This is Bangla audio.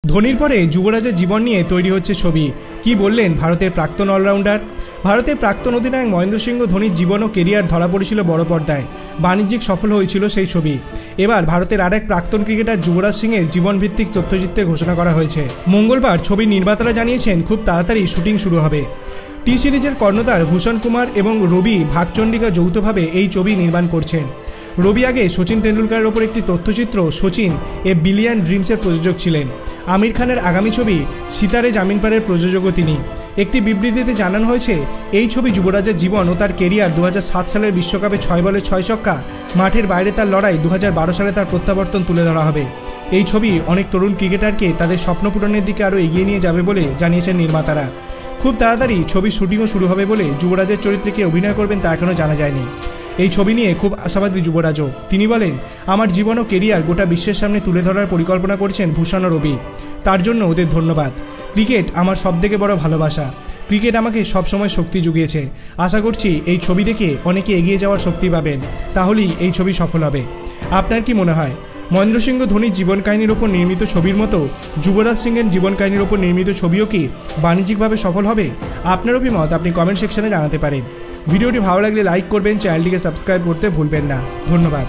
ধোনির পরে যুবরাজের জীবন নিয়ে তৈরি হচ্ছে ছবি। কি বললেন ভারতের প্রাক্তন অলরাউন্ডার? ভারতের প্রাক্তন অধিনায়ক মহেন্দ্র সিংহ ধোনির জীবন ও কেরিয়ার ধরা পড়েছিল বড় পর্দায়, বাণিজ্যিক সফল হয়েছিল সেই ছবি। এবার ভারতের আরেক প্রাক্তন ক্রিকেটার যুবরাজ সিংয়ের জীবনভিত্তিক তথ্যচিত্রের ঘোষণা করা হয়েছে। মঙ্গলবার ছবির নির্মাতারা জানিয়েছেন খুব তাড়াতাড়ি শুটিং শুরু হবে। টি সিরিজের কর্ণধার ভূষণ কুমার এবং রবি ভাগচন্ডিকা যৌথভাবে এই ছবি নির্মাণ করছেন। রবি আগে সচিন টেন্ডুলকারের ওপর একটি তথ্যচিত্র সচিন এ বিলিয়ন ড্রিমসের প্রযোজক ছিলেন। আমির খানের আগামী ছবি সিতারে জামিন পারের প্রযোজকও তিনি। একটি বিবৃতিতে জানানো হয়েছে, এই ছবি যুবরাজের জীবন ও তার কেরিয়ার 2007 সালের বিশ্বকাপে 6 বলে 6 ছক্কা, মাঠের বাইরে তার লড়াই, 2012 সালে তার প্রত্যাবর্তন তুলে ধরা হবে। এই ছবি অনেক তরুণ ক্রিকেটারকে তাদের স্বপ্ন পূরণের দিকে আরও এগিয়ে নিয়ে যাবে বলে জানিয়েছেন নির্মাতারা। খুব তাড়াতাড়ি ছবির শুটিংও শুরু হবে বলে যুবরাজের চরিত্রে কে অভিনয় করবেন তা এখনও জানা যায়নি। এই ছবি নিয়ে খুব আশাবাদী যুবরাজও। তিনি বলেন, আমার জীবন ও কেরিয়ার গোটা বিশ্বের সামনে তুলে ধরার পরিকল্পনা করছেন ভূষণ ও রবি। তার জন্য ওদের ধন্যবাদ। ক্রিকেট আমার সবথেকে বড় ভালোবাসা। ক্রিকেট আমাকে সবসময় শক্তি জুগিয়েছে। আশা করছি এই ছবি দেখে অনেকে এগিয়ে যাওয়ার শক্তি পাবেন, তাহলেই এই ছবি সফল হবে। আপনার কি মনে হয়, মহেন্দ্র সিংহ ধোনির জীবন কাহিনীর ওপর নির্মিত ছবির মতো যুবরাজ সিংয়ের জীবন কাহিনীর ওপর নির্মিত ছবিও কি বাণিজ্যিকভাবে সফল হবে? আপনার অভিমত আপনি কমেন্ট সেকশনে জানাতে পারেন। ভিডিওটি ভালো লাগলে লাইক করবেন, চ্যানেলটিকে সাবস্ক্রাইব করতে ভুলবেন না। ধন্যবাদ।